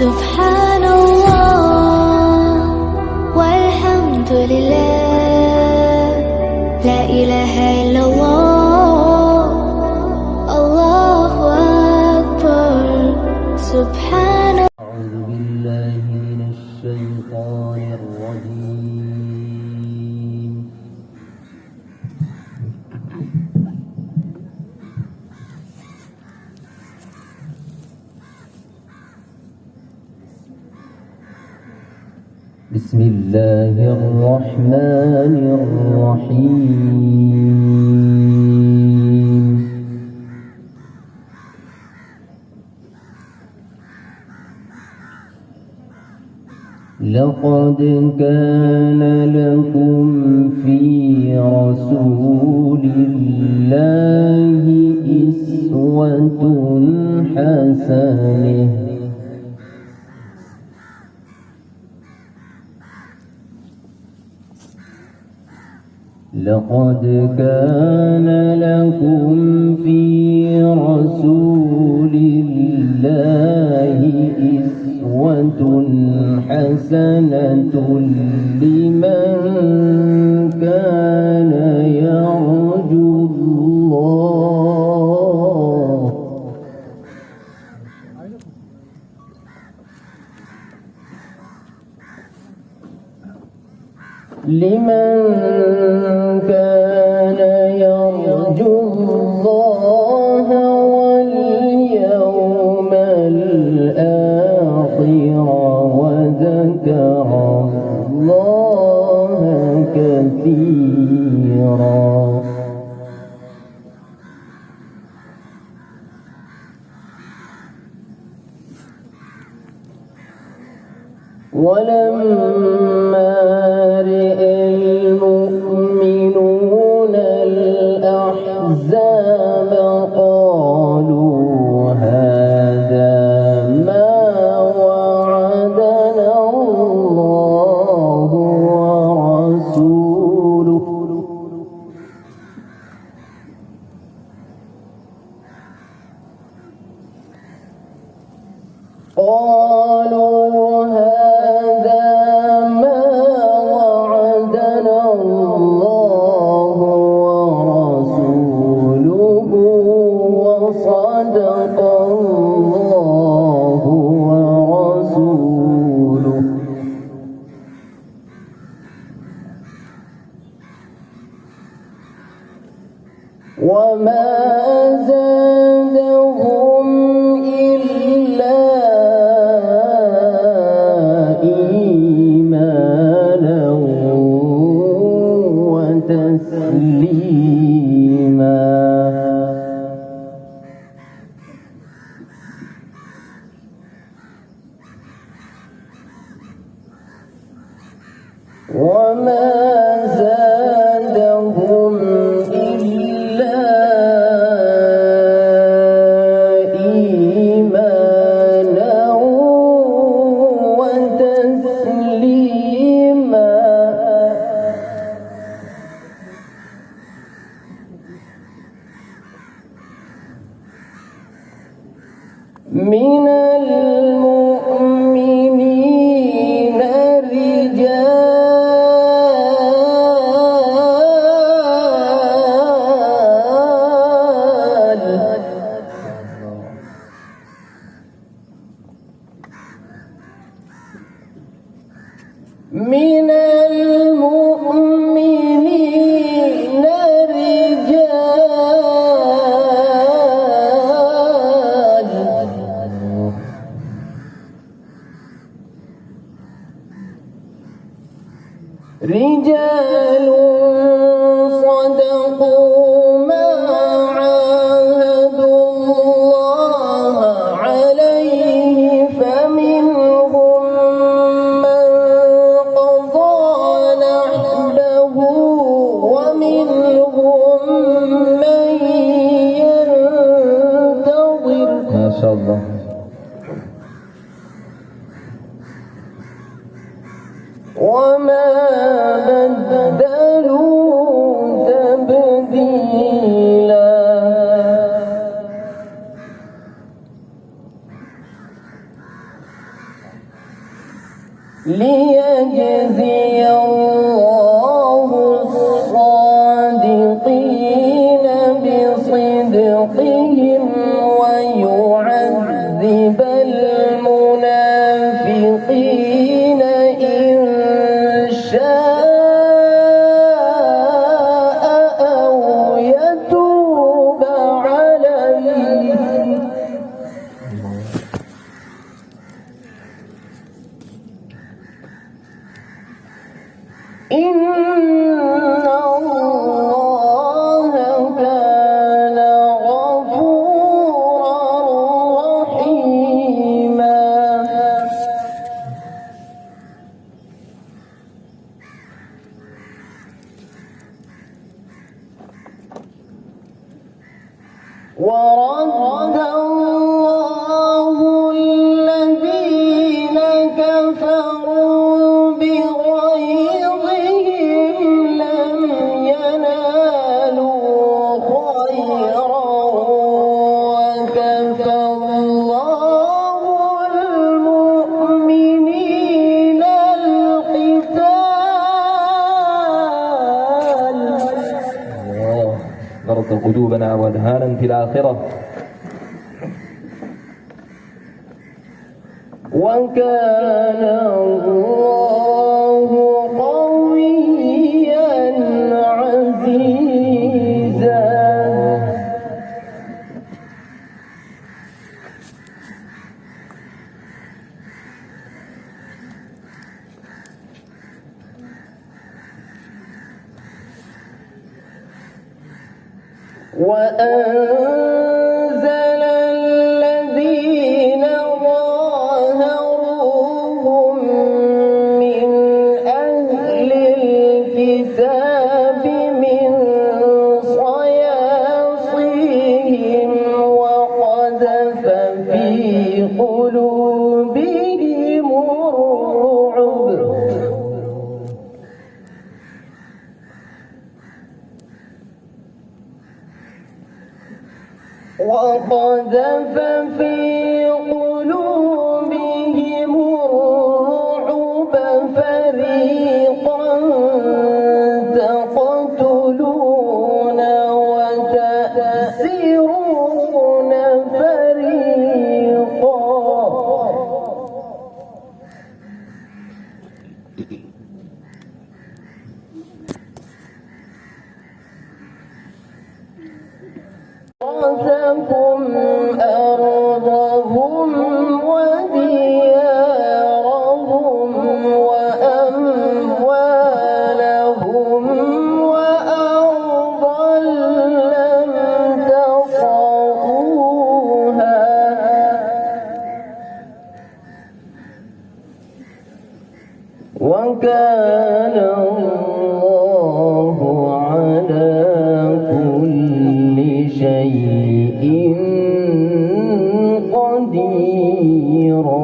سبحان الله والحمد لله لا إله إلا الله الله أكبر سبحان الله. أعوذ بالله من الشيطان الرجيم. بسم الله الرحمن الرحيم. لقد كان لكم في رسول الله أسوة حسنة لقد كان لكم في رسول الله أسوة حسنة لمن كان يرجو الله الله واليوم الآخر وذكر الله كثيرا. ولما رأى المؤمنون الأحزاب قالوا هذا ما وعدنا الله ورسوله وصدق الله ورسوله. وما زادهم إلا إيمانا وتسليما. وما زادهم إلا إيمانا وتسليما. من المؤمنين من المؤمنين رجال صدقوا ما عاهدوا الله عليه فمنهم من قضى نحبه ومنهم من ينتظر. ما شاء الله. وما بدلوا تبديلا. ليجزي الله الصادقين بصدقهم ويعذب المنافقين إن شاء أو يتوب عليهم. إن الله كان غفورا رحيما. ورد الله الذين كفروا بغيظهم لم ينالوا خيرا وكفى الله المؤمنين القتال. نرد قلوبنا وأذهانا في الآخرة. وكان الله قويا عزيزا. وأنزل الذين ظاهروهم من أهل الكتاب من صياصيهم وقذف في قلوبهم الرعب. وقذف في قلوبهم الرعب فريقا تقتلون وتأسرون فريقا. ورثكم أرضهم وديارهم وأموالهم وأرضا لم تطئوها وكان الله على كل شيء قديرا.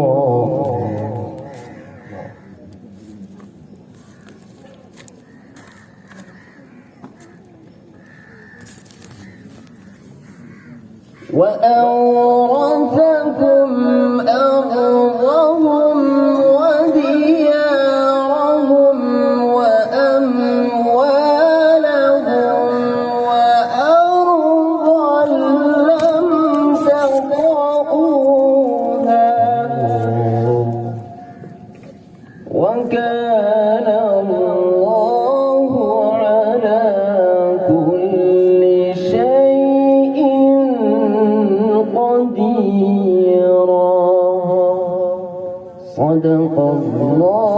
وأورثكم أرضهم وديارهم وأموالهم وأرضا لم تطئوها وكان الله على كل شيء قديرا. صدق الله